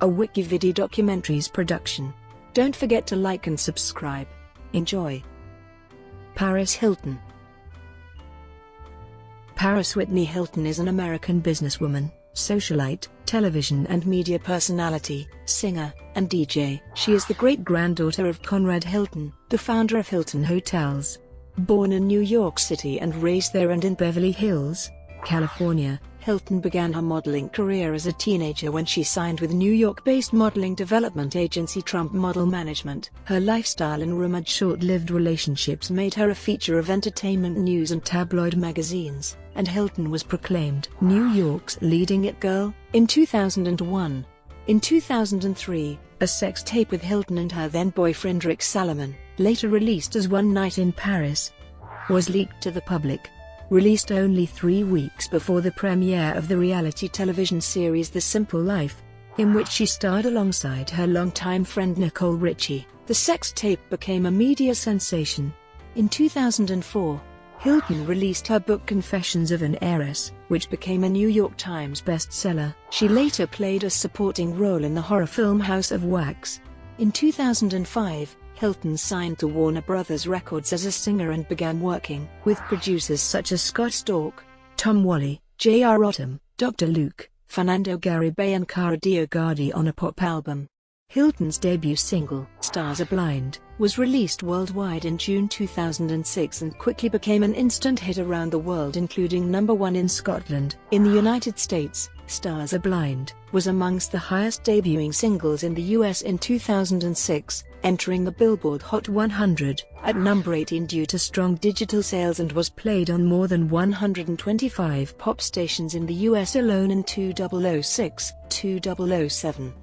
a WikiVidi documentaries production. Don't forget to like and subscribe. Enjoy. Paris Hilton. Paris Whitney Hilton is an American businesswoman, socialite, television and media personality, singer, and DJ. She is the great-granddaughter of Conrad Hilton, the founder of Hilton Hotels. Born in New York City and raised there and in Beverly Hills, California, Hilton began her modeling career as a teenager when she signed with New York-based modeling development agency Trump Model Management. Her lifestyle and rumored short-lived relationships made her a feature of entertainment news and tabloid magazines, and Hilton was proclaimed New York's leading it girl in 2001. In 2003, a sex tape with Hilton and her then-boyfriend Rick Salomon, later released as One Night in Paris, was leaked to the public. Released only 3 weeks before the premiere of the reality television series The Simple Life, in which she starred alongside her longtime friend Nicole Richie, the sex tape became a media sensation. In 2004, Hilton released her book Confessions of an Heiress, which became a New York Times bestseller. She later played a supporting role in the horror film House of Wax. In 2005, Hilton signed to Warner Bros. Records as a singer and began working with producers such as Scott Storch, Tom Whalley, J.R. Odom, Dr. Luke, Fernando Garibay and Cara Dioguardi on a pop album. Hilton's debut single, Stars Are Blind, was released worldwide in June 2006 and quickly became an instant hit around the world, including #1 in Scotland. In the United States, Stars Are Blind was amongst the highest debuting singles in the US in 2006, entering the Billboard Hot 100 at number 18 due to strong digital sales, and was played on more than 125 pop stations in the US alone in 2006-2007.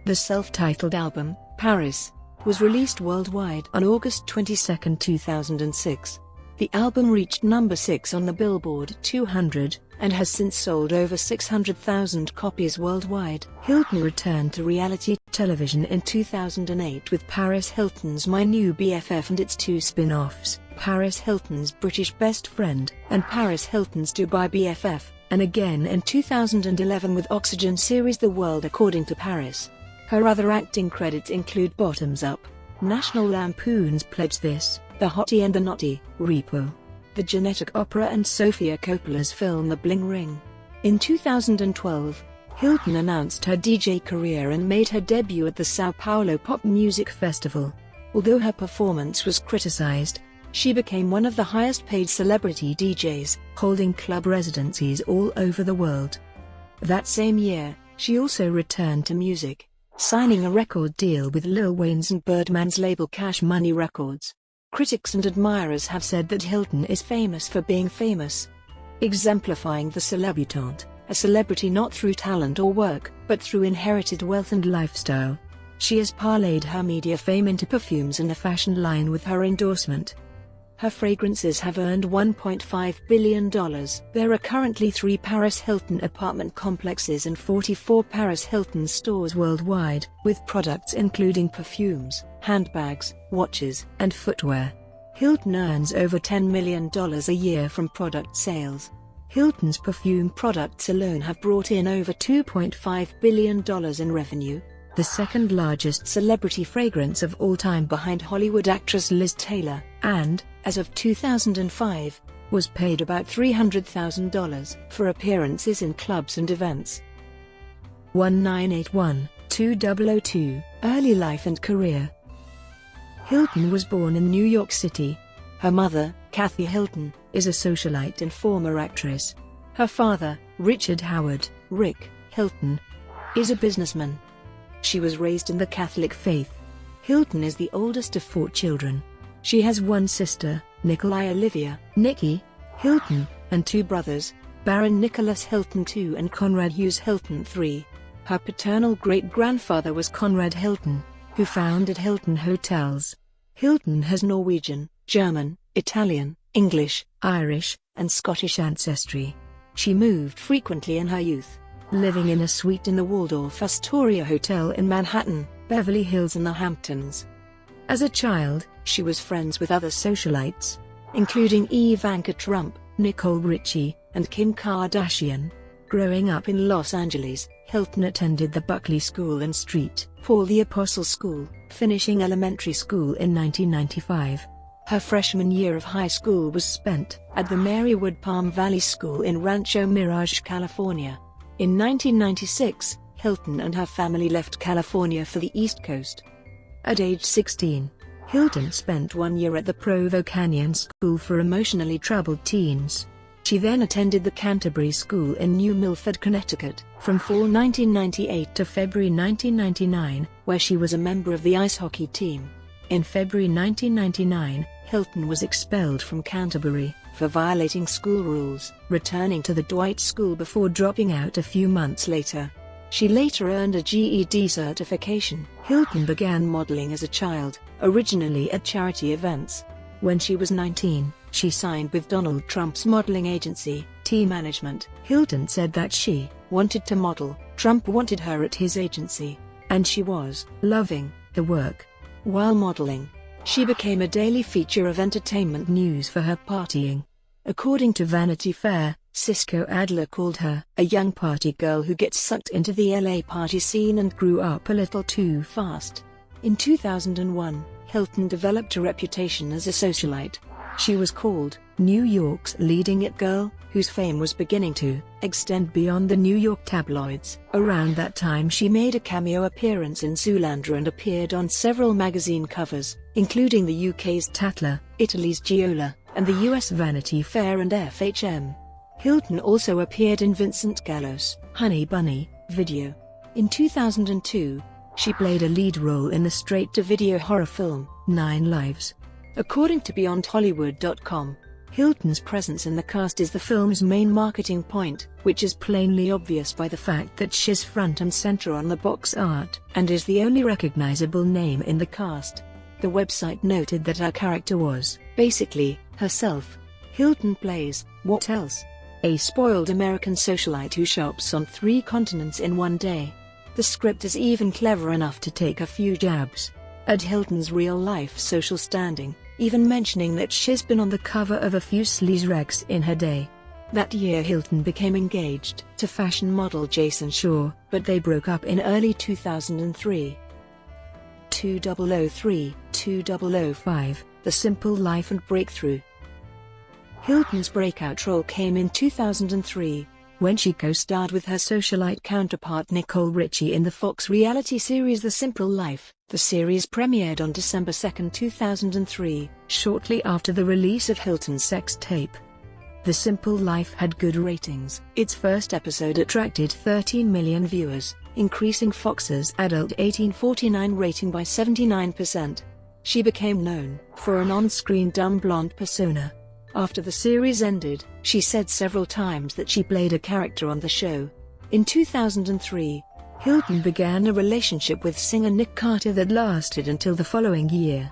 The self-titled album, Paris, was released worldwide on August 22, 2006. The album reached number 6 on the Billboard 200, and has since sold over 600,000 copies worldwide. Hilton returned to reality television in 2008 with Paris Hilton's My New BFF and its 2 spin-offs, Paris Hilton's British Best Friend and Paris Hilton's Dubai BFF, and again in 2011 with Oxygen series The World According to Paris. Her other acting credits include Bottoms Up, National Lampoon's Pledge This, The Hottie and the Nottie, Repo, The Genetic Opera and Sofia Coppola's film The Bling Ring. In 2012, Hilton announced her DJ career and made her debut at the São Paulo Pop Music Festival. Although her performance was criticized, she became one of the highest-paid celebrity DJs, holding club residencies all over the world. That same year, she also returned to music, signing a record deal with Lil Wayne's and Birdman's label Cash Money Records. Critics and admirers have said that Hilton is famous for being famous, exemplifying the celebutante, a celebrity not through talent or work, but through inherited wealth and lifestyle. She has parlayed her media fame into perfumes and a fashion line with her endorsement. Her fragrances have earned $1.5 billion. There are currently 3 Paris Hilton apartment complexes and 44 Paris Hilton stores worldwide, with products including perfumes, handbags, watches, and footwear. Hilton earns over $10 million a year from product sales. Hilton's perfume products alone have brought in over $2.5 billion in revenue, the second largest celebrity fragrance of all time behind Hollywood actress Liz Taylor, and, as of 2005, was paid about $300,000 for appearances in clubs and events. 1981-2002, Early Life and Career. Hilton was born in New York City. Her mother, Kathy Hilton, is a socialite and former actress. Her father, Richard Howard, Rick Hilton, is a businessman. She was raised in the Catholic faith. Hilton is the oldest of 4 children. She has 1 sister, Nikolai Olivia Nikki Hilton, and 2 brothers, Baron Nicholas Hilton II and Conrad Hughes Hilton III. Her paternal great-grandfather was Conrad Hilton, who founded Hilton Hotels. Hilton has Norwegian, German, Italian, English, Irish, and Scottish ancestry. She moved frequently in her youth, living in a suite in the Waldorf Astoria Hotel in Manhattan, Beverly Hills and the Hamptons. As a child, she was friends with other socialites, including Ivanka Trump, Nicole Richie, and Kim Kardashian. Growing up in Los Angeles, Hilton attended the Buckley School and St. Paul the Apostle School, finishing elementary school in 1995. Her freshman year of high school was spent at the Marywood Palm Valley School in Rancho Mirage, California. In 1996, Hilton and her family left California for the East Coast. At age 16, Hilton spent 1 year at the Provo Canyon School for Emotionally Troubled Teens. She then attended the Canterbury School in New Milford, Connecticut, from fall 1998 to February 1999, where she was a member of the ice hockey team. In February 1999, Hilton was expelled from Canterbury for violating school rules, returning to the Dwight School before dropping out a few months later. She later earned a GED certification. Hilton began modeling as a child, originally at charity events. When she was 19, she signed with Donald Trump's modeling agency, T Management. Hilton said that she wanted to model, Trump wanted her at his agency, and she was loving the work. While modeling, she became a daily feature of entertainment news for her partying. According to Vanity Fair, Cisco Adler called her a young party girl who gets sucked into the LA party scene and grew up a little too fast. In 2001, Hilton developed a reputation as a socialite. She was called New York's leading it girl, whose fame was beginning to extend beyond the New York tabloids. Around that time she made a cameo appearance in Zoolander and appeared on several magazine covers, including the UK's Tatler, Italy's Giola, and the US Vanity Fair and FHM. Hilton also appeared in Vincent Gallo's Honey Bunny video. In 2002, she played a lead role in the straight-to-video horror film, 9 Lives. According to BeyondHollywood.com, Hilton's presence in the cast is the film's main marketing point, which is plainly obvious by the fact that she's front and center on the box art, and is the only recognizable name in the cast. The website noted that her character was, basically, herself. Hilton plays, what else? A spoiled American socialite who shops on 3 continents in one day. The script is even clever enough to take a few jabs at Hilton's real-life social standing, even mentioning that she's been on the cover of a few sleaze rags in her day. That year Hilton became engaged to fashion model Jason Shaw, but they broke up in early 2003. 2003-2005, The Simple Life and Breakthrough. Hilton's breakout role came in 2003, when she co-starred with her socialite counterpart Nicole Richie in the Fox reality series The Simple Life. The series premiered on December 2, 2003, shortly after the release of Hilton's sex tape. The Simple Life had good ratings. Its first episode attracted 13 million viewers, increasing Fox's adult 18-49 rating by 79%. She became known for an on-screen dumb blonde persona. After the series ended, she said several times that she played a character on the show. In 2003, Hilton began a relationship with singer Nick Carter that lasted until the following year.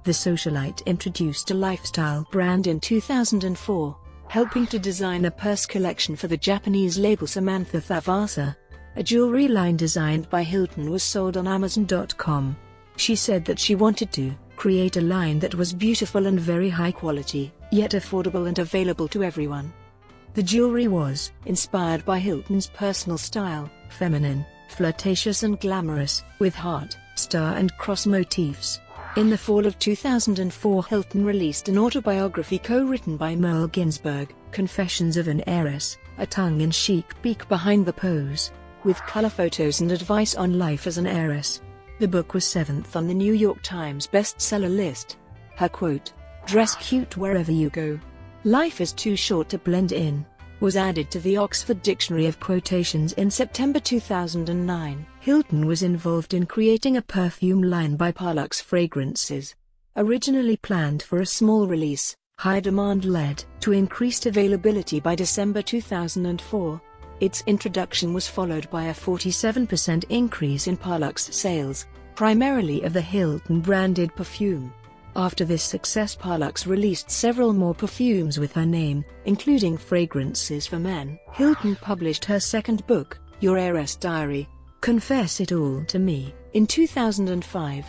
The socialite introduced a lifestyle brand in 2004, helping to design a purse collection for the Japanese label Samantha Thavasa. A jewelry line designed by Hilton was sold on Amazon.com. She said that she wanted to create a line that was beautiful and very high quality, yet affordable and available to everyone. The jewelry was inspired by Hilton's personal style, feminine, flirtatious and glamorous, with heart, star and cross motifs. In the fall of 2004, Hilton released an autobiography co-written by Merle Ginsberg, Confessions of an Heiress, a tongue-in-cheek peek behind the pose, with color photos and advice on life as an heiress. The book was 7th on the New York Times bestseller list. Her quote, "Dress cute wherever you go. Life is too short to blend in," was added to the Oxford Dictionary of Quotations in September 2009. Hilton was involved in creating a perfume line by Parlux Fragrances. Originally planned for a small release, high demand led to increased availability by December 2004. Its introduction was followed by a 47% increase in Parlux sales, primarily of the Hilton-branded perfume. After this success, Parlux released several more perfumes with her name, including Fragrances for Men. Hilton published her second book, Your Heiress Diary, Confess It All to Me, in 2005.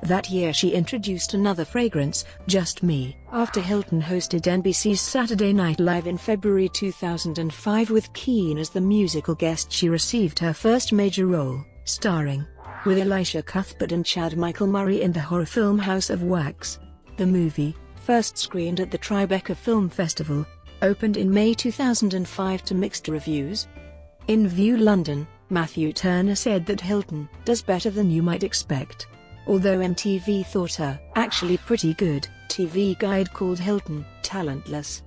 That year she introduced another fragrance, Just Me, after Hilton hosted NBC's Saturday Night Live in February 2005 with Keane as the musical guest. She received her first major role, starring with Elisha Cuthbert and Chad Michael Murray in the horror film House of Wax. The movie, first screened at the Tribeca Film Festival, opened in May 2005 to mixed reviews. In View London, Matthew Turner said that Hilton does better than you might expect. Although MTV thought her actually pretty good, TV Guide called Hilton talentless.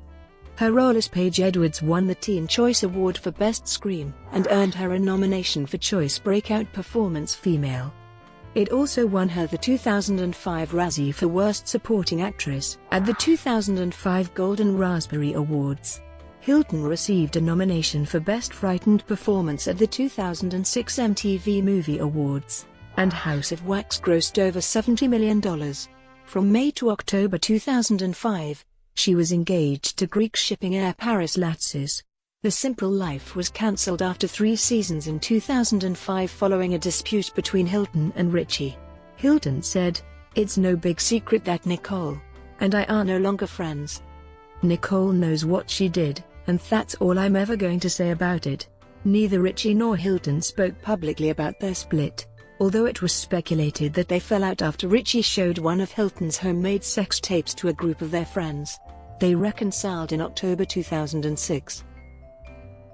Her role as Paige Edwards won the Teen Choice Award for Best Scream and earned her a nomination for Choice Breakout Performance Female. It also won her the 2005 Razzie for Worst Supporting Actress at the 2005 Golden Raspberry Awards. Hilton received a nomination for Best Frightened Performance at the 2006 MTV Movie Awards, and House of Wax grossed over $70 million. From May to October 2005, she was engaged to Greek shipping heir Paris Latsis. The Simple Life was cancelled after 3 seasons in 2005 following a dispute between Hilton and Richie. Hilton said, "It's no big secret that Nicole and I are no longer friends. Nicole knows what she did, and that's all I'm ever going to say about it." Neither Richie nor Hilton spoke publicly about their split, although it was speculated that they fell out after Richie showed one of Hilton's homemade sex tapes to a group of their friends. They reconciled in October 2006.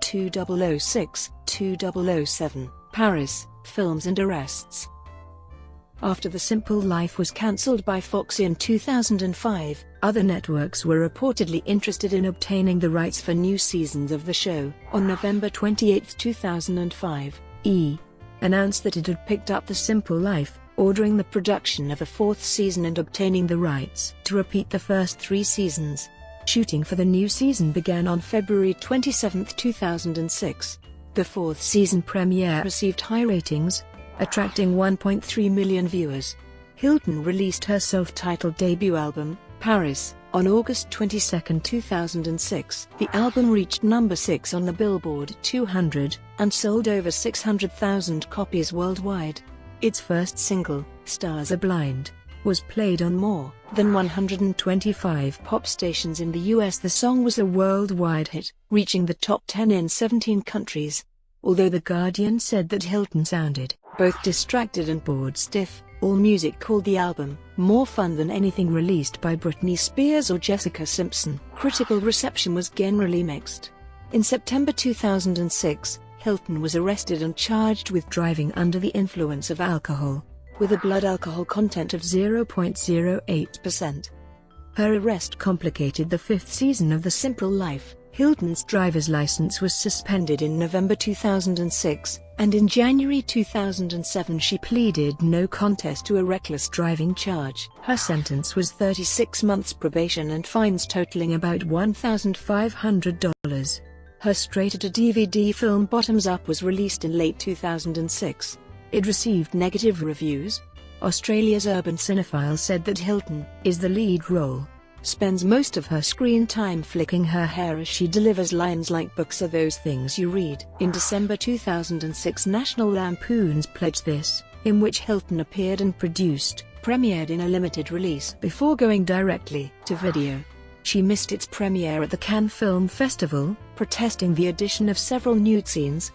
2006-2007, Paris, Films and Arrests. After The Simple Life was cancelled by Fox in 2005, other networks were reportedly interested in obtaining the rights for new seasons of the show. On November 28, 2005, E! announced that it had picked up The Simple Life, ordering the production of a 4th season and obtaining the rights to repeat the first 3 seasons. Shooting for the new season began on February 27, 2006. The 4th season premiere received high ratings, attracting 1.3 million viewers. Hilton released her self-titled debut album, Paris, on August 22, 2006. The album reached number 6 on the Billboard 200 and sold over 600,000 copies worldwide. Its first single, Stars Are Blind, was played on more than 125 pop stations in the US. The song was a worldwide hit, reaching the top 10 in 17 countries. Although The Guardian said that Hilton sounded both distracted and bored stiff, AllMusic called the album more fun than anything released by Britney Spears or Jessica Simpson. Critical reception was generally mixed. In September 2006, Hilton was arrested and charged with driving under the influence of alcohol, with a blood alcohol content of 0.08%. Her arrest complicated the 5th season of The Simple Life. Hilton's driver's license was suspended in November 2006, and in January 2007 she pleaded no contest to a reckless driving charge. Her sentence was 36 months probation and fines totaling about $1,500. Her straight-to-DVD film Bottoms Up was released in late 2006. It received negative reviews. Australia's Urban Cinephile said that Hilton is the lead role, spends most of her screen time flicking her hair as she delivers lines like "Books are those things you read." In December 2006, National Lampoon's Pledge This, in which Hilton appeared and produced, premiered in a limited release before going directly to video. She missed its premiere at the Cannes Film Festival, protesting the addition of several nude scenes.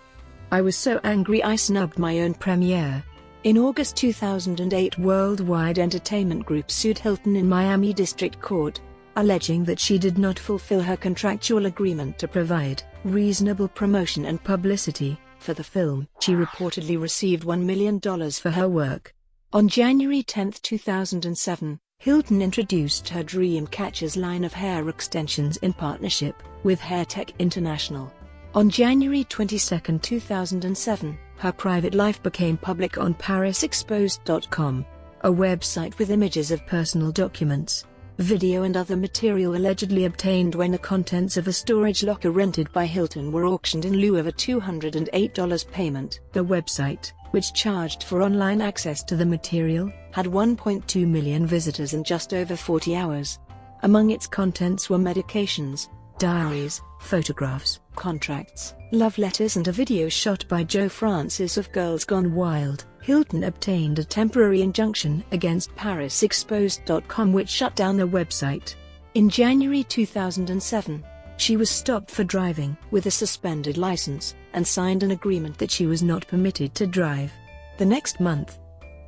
"I was so angry I snubbed my own premiere." In August 2008, Worldwide Entertainment Group sued Hilton in Miami District Court, alleging that she did not fulfill her contractual agreement to provide reasonable promotion and publicity for the film. She reportedly received $1 million for her work. On January 10, 2007, Hilton introduced her Dream Catchers line of hair extensions in partnership with Hairtech International. On January 22, 2007, her private life became public on ParisExposed.com, a website with images of personal documents, video and other material allegedly obtained when the contents of a storage locker rented by Hilton were auctioned in lieu of a $208 payment. The website, which charged for online access to the material, had 1.2 million visitors in just over 40 hours. Among its contents were medications, diaries, photographs, contracts, love letters and a video shot by Joe Francis of Girls Gone Wild. Hilton obtained a temporary injunction against ParisExposed.com, which shut down the website. In January 2007, she was stopped for driving with a suspended license, and signed an agreement that she was not permitted to drive. The next month,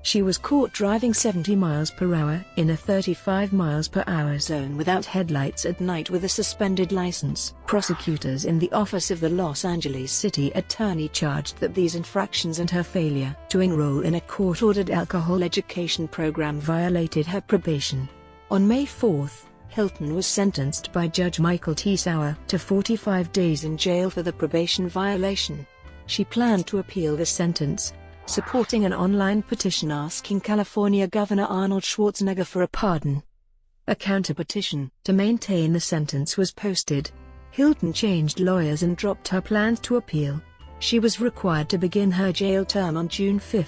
she was caught driving 70 miles per hour in a 35 miles per hour zone without headlights at night with a suspended license. Prosecutors in the office of the Los Angeles City Attorney charged that these infractions and her failure to enroll in a court-ordered alcohol education program violated her probation. On May 4, Hilton was sentenced by Judge Michael T. Sauer to 45 days in jail for the probation violation. She planned to appeal the sentence, supporting an online petition asking California Governor Arnold Schwarzenegger for a pardon. A counter-petition to maintain the sentence was posted. Hilton changed lawyers and dropped her plans to appeal. She was required to begin her jail term on June 5,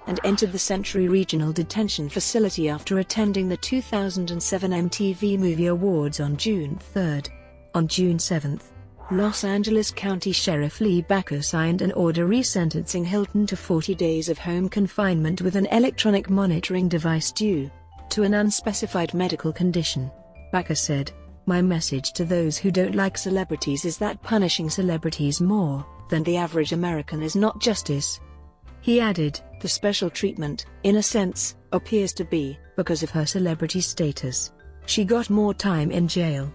and entered the Century Regional Detention Facility after attending the 2007 MTV Movie Awards on June 3. On June 7, Los Angeles County Sheriff Lee Backer signed an order resentencing Hilton to 40 days of home confinement with an electronic monitoring device due to an unspecified medical condition. Backer said, "My message to those who don't like celebrities is that punishing celebrities more than the average American is not justice." He added, "The special treatment, in a sense, appears to be because of her celebrity status. She got more time in jail."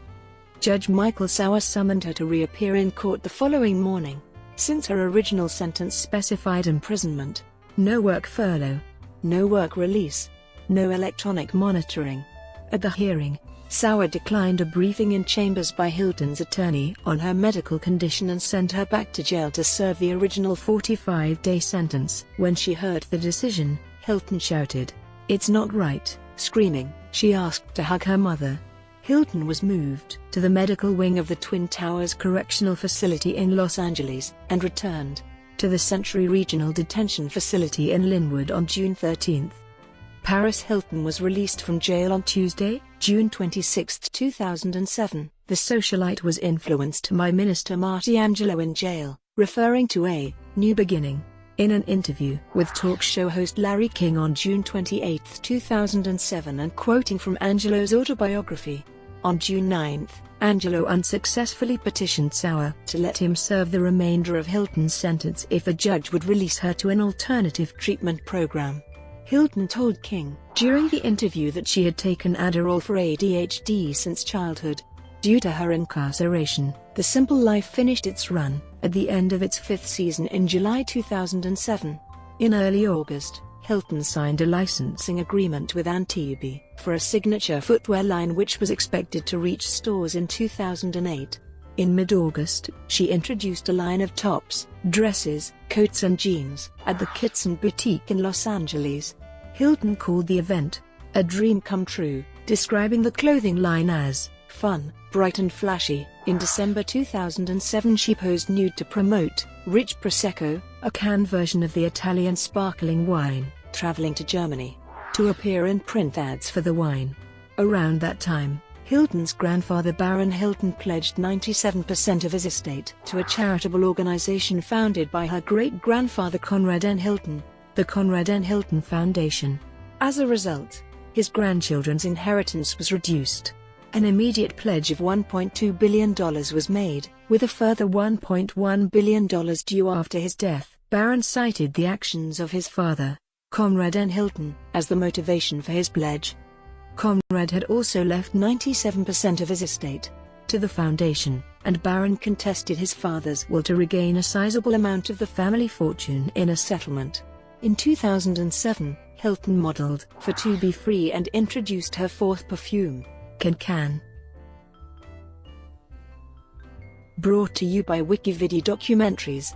Judge Michael Sauer summoned her to reappear in court the following morning. Since her original sentence specified imprisonment, no work furlough, no work release, no electronic monitoring. At the hearing, Sauer declined a briefing in chambers by Hilton's attorney on her medical condition and sent her back to jail to serve the original 45-day sentence. When she heard the decision, Hilton shouted, "It's not right," screaming. She asked to hug her mother. Hilton was moved to the medical wing of the Twin Towers Correctional Facility in Los Angeles, and returned to the Century Regional Detention Facility in Linwood on June 13. Paris Hilton was released from jail on Tuesday, June 26, 2007. The socialite was influenced by Minister Marty Angelo in jail, referring to a new beginning. In an interview with talk show host Larry King on June 28, 2007, and quoting from Angelo's autobiography. On June 9, Angelo unsuccessfully petitioned Sauer to let him serve the remainder of Hilton's sentence if a judge would release her to an alternative treatment program. Hilton told King during the interview that she had taken Adderall for ADHD since childhood. Due to her incarceration, The Simple Life finished its run at the end of its 5th season in July 2007. In early August, Hilton signed a licensing agreement with Antibi for a signature footwear line which was expected to reach stores in 2008. In mid-August, she introduced a line of tops, dresses, coats and jeans at the Kitson Boutique in Los Angeles. Hilton called the event a dream come true, describing the clothing line as fun, bright and flashy. In December 2007 she posed nude to promote Rich Prosecco, a canned version of the Italian sparkling wine, traveling to Germany to appear in print ads for the wine. Around that time, Hilton's grandfather Baron Hilton pledged 97% of his estate to a charitable organization founded by her great-grandfather Conrad N. Hilton, the Conrad N. Hilton Foundation. As a result, his grandchildren's inheritance was reduced. An immediate pledge of $1.2 billion was made, with a further $1.1 billion due after his death. Baron cited the actions of his father, Conrad N. Hilton, as the motivation for his pledge. Conrad had also left 97% of his estate to the foundation, and Baron contested his father's will to regain a sizable amount of the family fortune in a settlement. In 2007, Hilton modeled for To Be Free and introduced her fourth perfume, Can. Brought to you by WikiVidi Documentaries.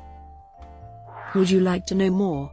Would you like to know more?